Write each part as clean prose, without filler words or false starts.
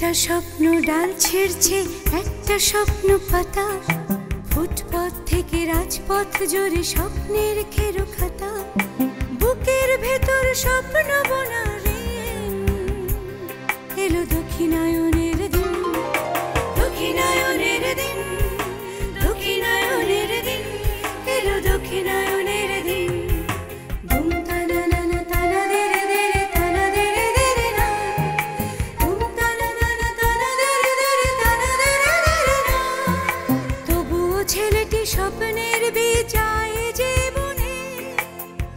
একটা স্বপ্ন ডাল ছিঁড়ছে, একটা স্বপ্ন পাতা, ফুটপথ থেকে রাজপথ জুড়ে স্বপ্নের খেরো খাতা, বুকের ভেতর স্বপ্ন বোনা ঋণ। এলো দক্ষিণায়নের দিন, দক্ষিণায়নের দিন, দক্ষিণায়নের দিন, এলো দক্ষিণায়নের দিন। ধুম তানা নানা তানা দেরে দেরে তানা দেরে দেরে না, ধুম তানা নানা তানা দেরে দেরে তানা দেরে দেরে না। তবুও ছেলেটি স্বপ্নের বিজায় জীবনে,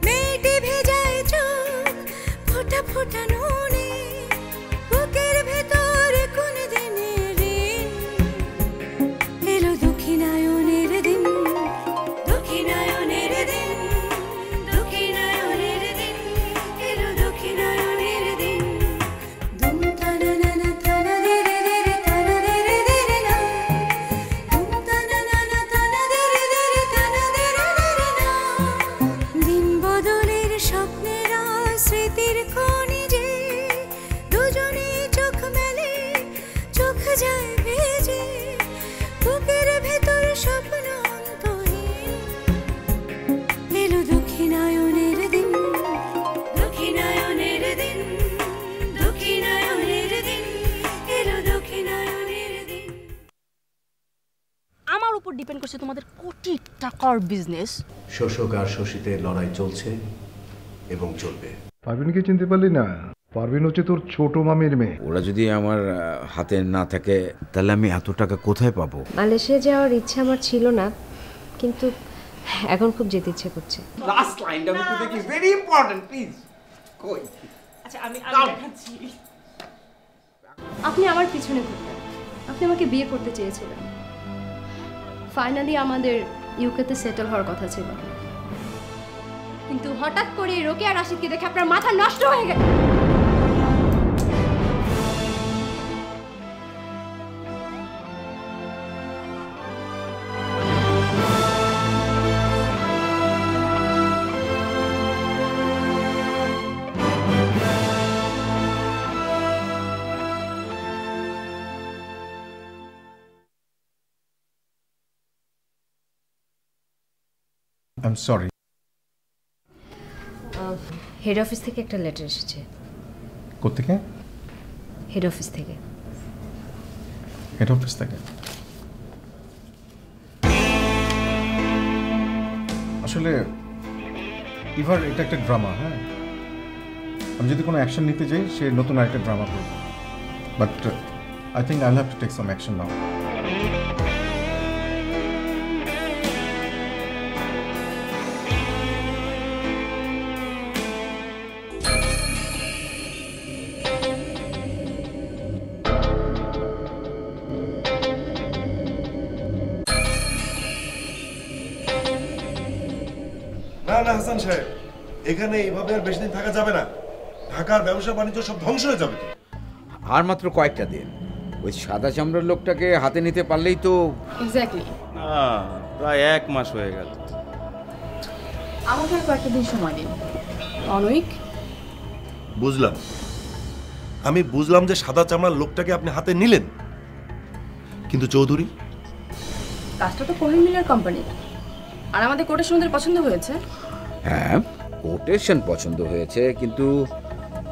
মেয়েটি ভেজায় চোখ ফোটা ফোটা নুনে, বুকের ভেতর কোন দিনের ঋণ। এলো দক্ষিণায়নের দিন, দক্ষিণায়নের দিন, দক্ষিণায়নের দিন, এলো দক্ষিণায়নের দিন। ধুম তানা নানা তানা দেরে দেরে তানা দেরে দেরে না, ধুম তানা নানা তানা দেরে দেরে তানা দেরে দেরে না। দিন বদলের স্বপ্নেরা স্মৃতির খনিজে, দুজনে চোখ মেলে চোখ যায় ভেজে, বুকের ভেতর স্বপ্ন অন্তহীন। এলো দক্ষিণায়নের দিন, দক্ষিণায়নের দিন, দক্ষিণায়নের দিন, এলো দক্ষিণায়নের দিন। আমার উপর ডিপেন্ড করছে তোমাদের কোটি টাকার বিজনেস। শোষক আর শোষিতের লড়াই চলছে এবং চলবে। পারভিনকে চিনতে পারলি না? পারভিন হচ্ছে তোর ছোট মামির মেয়ে। ওরা যদি আমার হাতে না থাকে তাহলে আমি এত টাকা কোথায় পাবো? মালয়েশিয়া যাওয়ার ইচ্ছা আমার ছিল না, কিন্তু এখন খুব যেতে ইচ্ছে করছে। লাস্ট লাইনটা একটু দেখি, ভেরি ইম্পর্টেন্ট, প্লিজ। কই? আচ্ছা আমি দেখাচ্ছি। আপনি আমার পিছনে ঘুরতেন, আপনি আমাকে বিয়ে করতে চেয়েছিলেন। ফাইনালি আমাদের ইউকেতে সেটেল হওয়ার কথা ছিল, কিন্তু হঠাৎ করে রোকেয়া আর রাশিদকে দেখে আপনার মাথা নষ্ট হয়ে গেল। I am sorry. Head office থেকে একটা লেটার এসেছে। কোত্থেকে? হেড অফিস থেকে। হেড অফিস থেকে? আসলে এবার এটা একটা ড্রামা। হ্যাঁ, আমি যদি কোনো অ্যাকশন নিতে যাই সে নতুন আরেকটা ড্রামা করবে। But I think I will have to take some action now. না না হাসান সাহেব, এখানে এইভাবে আর বেশি দিন থাকা যাবে না। ঢাকার ব্যবসা বাণিজ্য সব ধ্বংস হয়ে যাবে। আর মাত্র কয়েকটা দিন ওই সাদা চামড়ার লোকটাকে হাতে নিতে পারলেই তো। এক্স্যাক্টলি। না, প্রায় 1 মাস হয়ে গেল। আমাকে আর কয়েকটা দিন সময় দিন। অনৈক, বুঝলাম, আমি বুঝলাম যে সাদা চামড়ার লোকটাকে আপনি হাতে নিলেন, কিন্তু চৌধুরী? কাজটা তো কোহেন মিলার কোম্পানির, আর আমাদের কোটেশন ওদের পছন্দ হয়েছে। হ্যাঁ, কোটেশন পছন্দ হয়েছে, কিন্তু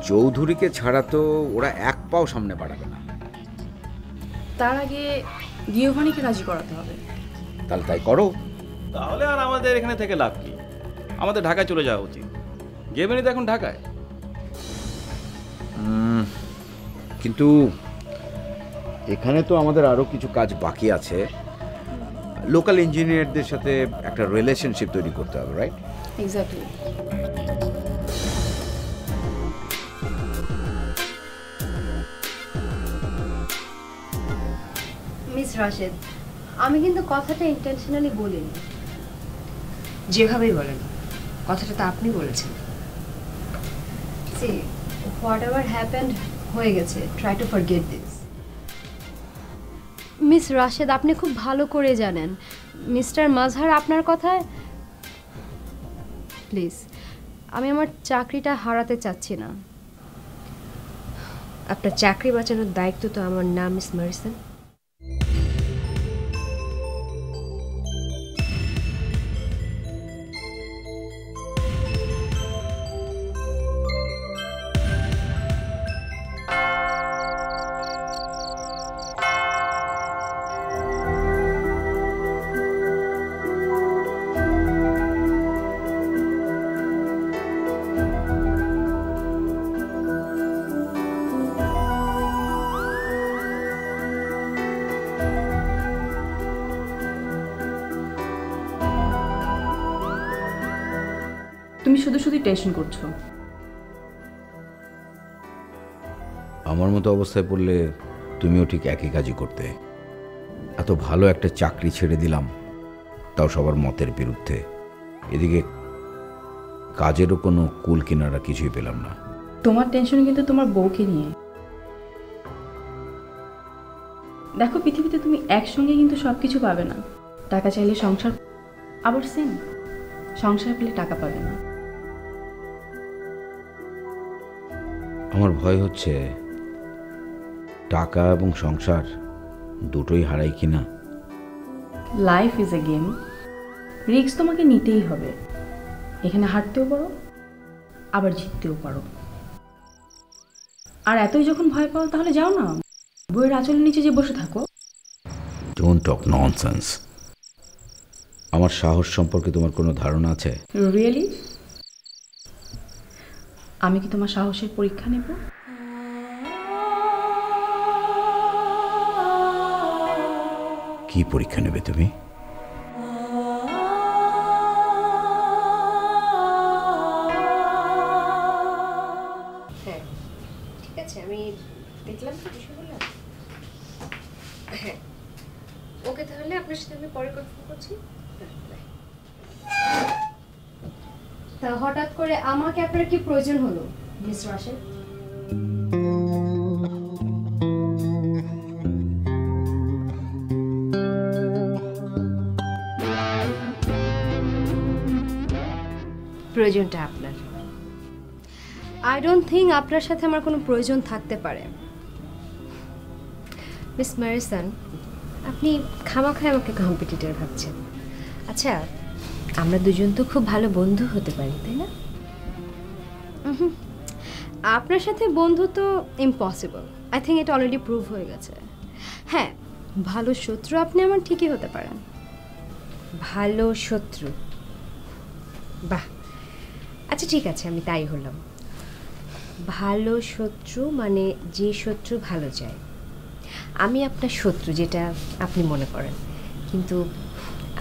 চৌধুরীকে ছাড়া তো ওরা এক পাও সামনে বাড়াবে না। তার আগে গিয়োভানিকে রাজি করাতে হবে। তাহলে তাই করো। তাহলে আর আমাদের এখানে থেকে লাভ কি? আমাদের ঢাকায় চলে যাওয়া উচিত। গেবেনি তো এখন ঢাকায়। কিন্তু এখানে তো আমাদের আরো কিছু কাজ বাকি আছে। লোকাল ইঞ্জিনিয়ারদের সাথে একটা রিলেশনশিপ তৈরি করতে হবে, রাইট? এক্স্যাক্টলি। মিস রাশেদ, আমি কিন্তু কথাটা ইন্টেনশনালি বলিনি। যেভাবেই বলেন, কথাটা তো আপনি বলেছেন। সি, হোয়াট এভার হ্যাপেন্ড হয়ে গেছে, try to forget this. Miss Rashed, আপনি খুব ভালো করে জানেন মিস্টার মাজহার আপনার কথায়। প্লিজ, আমি আমার চাকরিটা হারাতে চাচ্ছি না। আপনার চাকরি বাঁচানোর দায়িত্ব তো আমার না, মিস মরিসন। তুমি শুধু শুধু টেনশন করছো। আমার মতো অবস্থায় পড়লে তুমিও ঠিক একই কাজই করতে। এত ভালো একটা চাকরি ছেড়ে দিলাম, তাও সবার মতের বিরুদ্ধে। এদিকে কাজেরও কোনো কুল কিনারা কিছুই পেলাম না। তোমার টেনশন কিন্তু তোমার বউকে নিয়ে। দেখো, পৃথিবীতে তুমি একসঙ্গে কিন্তু সব কিছু পাবে না। টাকা চাইলে সংসার, আবার সেম সংসার পেলে টাকা পাবে না। আমার ভয় হচ্ছে টাকা এবং সংসার দুটোই হারাই কিনা। Life is a game, risk তোমাকে নিতেই হবে। এখানে হারতেও পারো, আবার জিততেও পারো। আর এতই যখন ভয় পাও, তাহলে যাও না, বইয়ের আঁচলের নিচে যে বসে থাকো। Don't talk nonsense. আমার সাহস সম্পর্কে তোমার কোনো ধারণা আছে? রিয়েলি? আমি কি তোমার সাহসের পরীক্ষা নেব? কি পরীক্ষা নেবে তুমি? হ্যাঁ ঠিক আছে, আমি দেখলাম তো, কিছু বললাম। হ্যাঁ ওকে, তাহলে আপনার সাথে আমি পরে কথা করছি। তা হঠাৎ করে আমাকে আপনার কি প্রয়োজন হলো মিস রাশেদ? প্রয়োজনটা আপনার। আই ডোন্ট থিঙ্ক আপনার সাথে আমার কোনো প্রয়োজন থাকতে পারে। মিস মরিসন, আপনি খামাখায় আমাকে কম্পিটিটর ভাবছেন। আচ্ছা, আমরা দুজন তো খুব ভালো বন্ধু হতে পারি, তাই না? আপনার সাথে বন্ধু তো ইম্পসিবল। আই থিঙ্ক এটা অলরেডি প্রুভ হয়ে গেছে। হ্যাঁ, ভালো শত্রু আপনি আমার ঠিকই হতে পারেন। ভালো শত্রু, বাহ, আচ্ছা ঠিক আছে, আমি তাই হলাম। ভালো শত্রু মানে যে শত্রু ভালো চায়। আমি আপনার শত্রু, যেটা আপনি মনে করেন, কিন্তু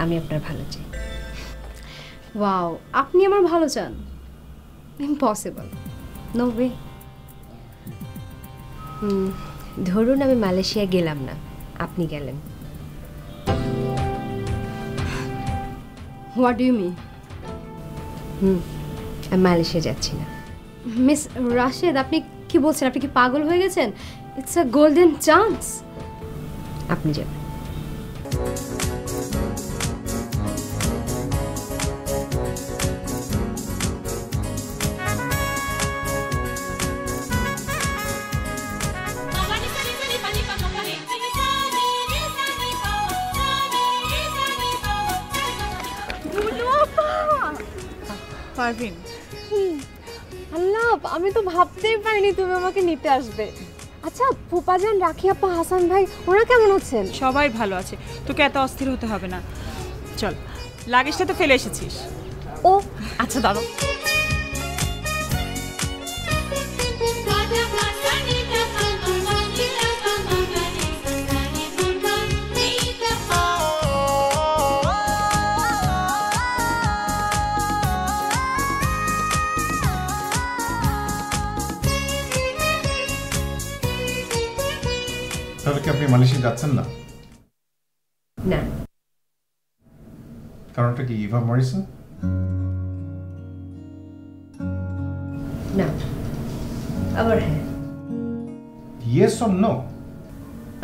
আমি আপনার ভালো চাই। ওয়াও, আপনি আমার ভালো চান? Impossible, no way. ধরুন আমি মালয়েশিয়া গেলাম না, আপনি গেলেন। What do you mean? আমি মালয়েশিয়া যাচ্ছি না। মিস রাশেদ, আপনি কি বলছেন? আপনি কি পাগল হয়ে গেছেন? It's a golden chance. আপনি যাবেন। পারভিন, আল্লাহ, আমি তো ভাবতেই পারিনি তুমি আমাকে নিতে আসবে। আচ্ছা, ফুপাজান, রাখি আপা, হাসান ভাই, ওরা কেমন আছেন? সবাই ভালো আছে। তোকে এত অস্থির হতে হবে না। চল, লাগেজটা তো ফেলে এসেছিস। ও আচ্ছা, দাঁড়াও। তাহলে কি আপনি মালয়েশিয়া যাচ্ছেন না? না। কারণটা কি ইভা মরিসন? না, আবার হ্যাঁ। Yes or no?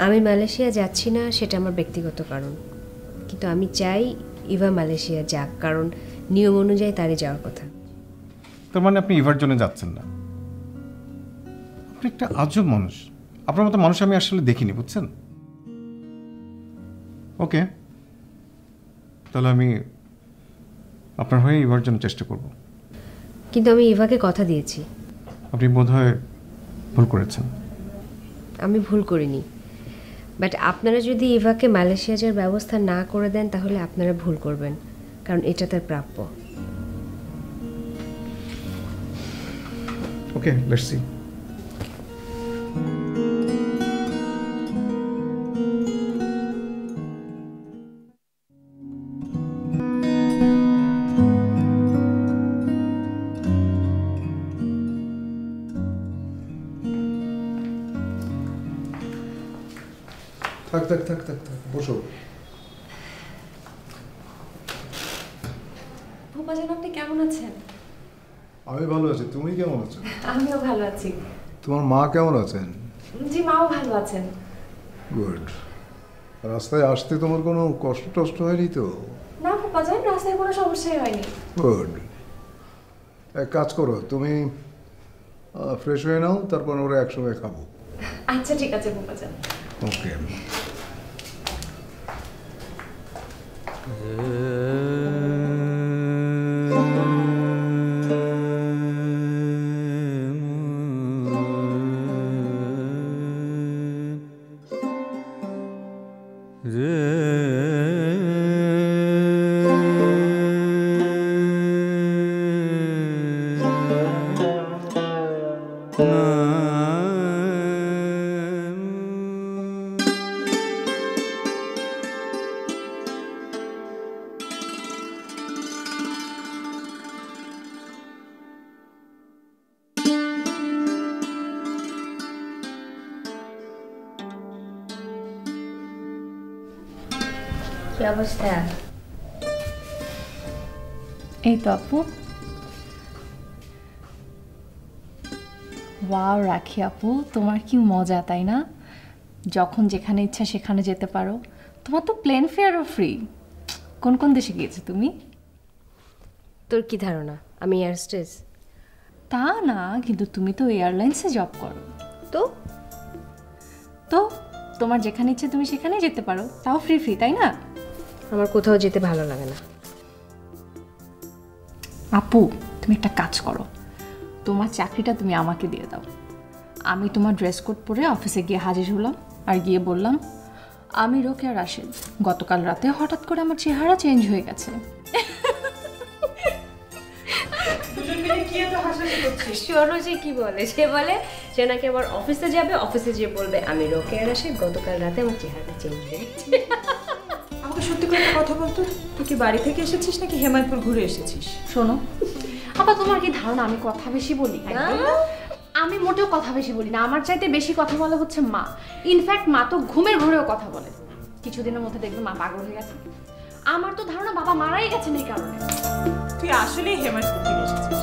আমি মালয়েশিয়া যাচ্ছি না, সেটা আমার ব্যক্তিগত কারণ। কিন্তু আমি চাই ইভা মালয়েশিয়া যাক, কারণ নিয়ম অনুযায়ী তারই যাওয়ার কথা। তার মানে আপনি ইভার জন্য যাচ্ছেন না? আপনি একটা আজব মানুষ। আপনার মতো মানুষ আমি আসলে দেখিনি, বুঝছেন? ওকে, তাহলে আমি আপনার হয়ে ইভার জন্য চেষ্টা করব। কিন্তু আমি ইভাকে কথা দিয়েছি। আপনি বোধহয় ভুল করেছেন। আমি ভুল করিনি, বাট আপনারা যদি ইভাকে মালয়েশিয়া যাওয়ার ব্যবস্থা না করে দেন তাহলে আপনারা ভুল করবেন, কারণ এটা তার প্রাপ্য। ওকে, লেটস সি। থাক থাক থাক থাক থাক, বসো। ভূপাজান, আপনি কেমন আছেন? আমি ভালো আছি, তুমি কেমন আছো? আমিও ভালো আছি। তোমার মা কেমন আছেন? জি, মাও ভালো আছেন। গুড। রাস্তায় আসতে তোমার কোনো কষ্ট টষ্ট হয়নি তো? না ভূপাজান, রাস্তায় কোনো সমস্যাই হয়নি। গুড। এক কাজ করো, তুমি ফ্রেশ হয়ে নাও, তারপর ওরা একসঙ্গে খাবো। আচ্ছা ঠিক আছে ভূপাজান। ওকে। কি অবস্থা? এই তো আপু। ওয়াও রাখি আপু, তোমার কি মজা তাই না? যখন যেখানে ইচ্ছা সেখানে যেতে পারো। তোমার তো প্লেন ফেয়ারও ফ্রি। কোন কোন দেশে গিয়েছো তুমি? তোর কি ধারণা আমি এয়ারস্টেস? তা না, কিন্তু তুমি তো এয়ারলাইন্সে জব করো। তো তো তোমার যেখানে ইচ্ছে তুমি সেখানেই যেতে পারো, তাও ফ্রি ফ্রি, তাই না? আমার কোথাও যেতে ভালো লাগে না। আপু, তুমি একটা কাজ করো, তোমার চাকরিটা তুমি আমাকে দিয়ে দাও। আমি তোমার ড্রেস কোড পরে অফিসে গিয়ে হাজির হলাম, আর গিয়ে বললাম আমি রোকেয়া রাশেদ, গতকাল রাতে হঠাৎ করে আমার চেহারা চেঞ্জ হয়ে গেছে। শোনো যে কি বলে, সে বলে সে নাকি আবার অফিসে যাবে, অফিসে গিয়ে বলবে আমি রোকেয়া রাশেদ, গতকাল রাতে আমার চেহারা চেঞ্জ হয়ে গেছে। আমাকে সত্যি করে একটা কথা বলতো, তুই কি বাড়ি থেকে এসেছিস নাকি হেমায়তপুর ঘুরে এসেছিস? শোনো আবার, তোমার কি ধারণা আমি কথা বেশি বলি? আমি মোটেও কথা বেশি বলি না। আমার চাইতে বেশি কথা বলে হচ্ছে মা। ইনফ্যাক্ট মা তো ঘুমের ঘরেও কথা বলে। কিছুদিনের মধ্যে দেখবে মা পাগল হয়ে গেছে। আমার তো ধারণা বাবা মারাই গেছেন এই কারণে। তুই আসলেই হেমায়তপুর থেকে এসেছিস।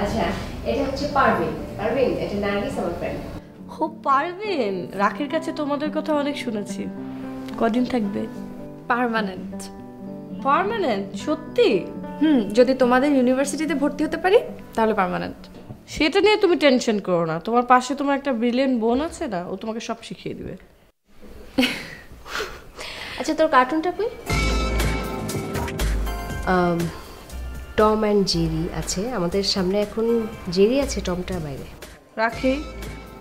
আচ্ছা, এটা হচ্ছে পারভিন। পারভিন, এটা নার্গিস, আমার ফ্রেন্ড। ও পারবেন, রাখির কাছে তোমাদের কথা অনেক শুনেছি। কদিন থাকবে? পার্মানেন্ট। পার্মানেন্ট? সত্যি? যদি তোমাদের ইউনিভার্সিটিতে ভর্তি হতে পারি তাহলে পার্মানেন্ট। সেটা নিয়ে তুমি টেনশন করো না, তোমার পাশে তোমার একটা ব্রিলিয়েন্ট বোন আছে না, ও তোমাকে সব শিখিয়ে দিবে। আচ্ছা, তোর কার্টুনটা কই? টম অ্যান্ড জেরি আছে আমাদের সামনে, এখন জেরি আছে, টমটা বাইরে। রাখি,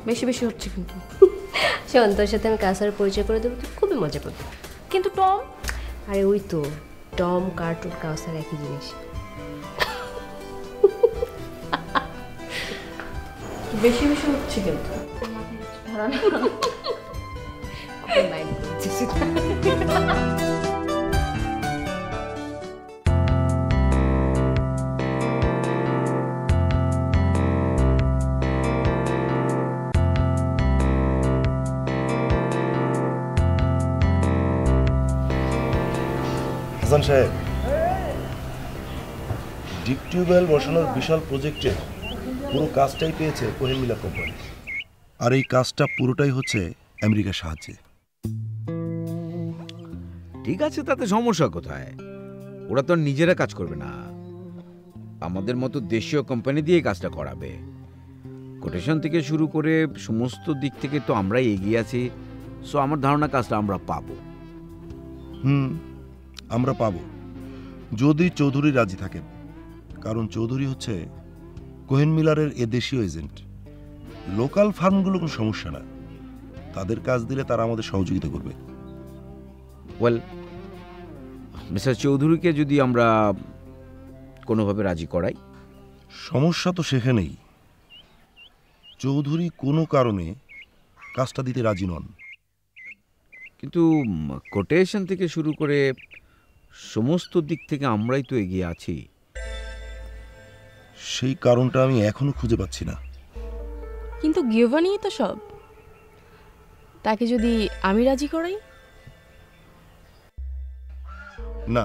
বেশি বেশি হচ্ছে কিন্তু। শোন, তোর সাথে আমি কাউসারের পরিচয় করে দেবো, তুই খুবই মজা করবি। কিন্তু টম? আরে ওই তো, টম, কার্টুন, কাউসার একই জিনিস। বেশি বেশি হচ্ছে কিন্তু। খুবই মাইন্ড করছিস। হাসান সাহেব, ডিপ টিউবওয়েল বসানোর বিশাল প্রজেক্টের পুরো কাজটাই পেয়েছে কোহেন মিলা কোম্পানি। আর এই কাজটা পুরোটাই হচ্ছে আমেরিকার সাহায্যে। ঠিক আছে, তাতে সমস্যা কোথায়? ওরা তো আর নিজেরা কাজ করবে না, আমাদের মতো দেশীয় কোম্পানি দিয়ে কাজটা করাবে। কোটেশন থেকে শুরু করে সমস্ত দিক থেকে তো আমরাই এগিয়ে আছি। সো আমার ধারণা কাজটা আমরা পাবো। আমরা পাবো যদি চৌধুরী রাজি থাকেন, কারণ চৌধুরী হচ্ছে কোহেন মিলারের এ দেশীয় এজেন্ট। লোকাল ফার্মগুলো কোনো সমস্যা না, তাদের কাজ দিলে তারা আমাদের সহযোগিতা করবে। ওয়েল, মিস্টার চৌধুরীকে যদি আমরা কোনোভাবে রাজি করাই? সমস্যা তো সেখানেই, চৌধুরী কোনো কারণে কাজটা দিতে রাজি নন। কিন্তু কোটেশন থেকে শুরু করে সমস্ত দিক থেকে আমরাই তো এগিয়ে আছি। সেই কারণটা আমি এখনো খুঁজে পাচ্ছি না। কিন্তু গিয়োভানি তো সব, তাকে যদি আমি রাজি করাই? না,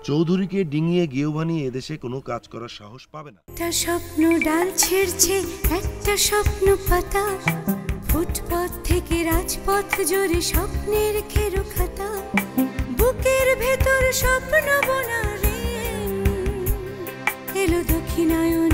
চৌধুরীকে ডিঙিয়ে গিয়োভানি এদেশে কোনো কাজ করার সাহস পাবে না। একটা স্বপ্ন ডাল ছেড়ছে, একটা স্বপ্ন পাতা, ফুটপথ থেকে রাজপথ জুড়ে স্বপ্নের খেরো খাতা, বুকের ভেতর স্বপ্ন বোনা রে এলো দক্ষিণায়ন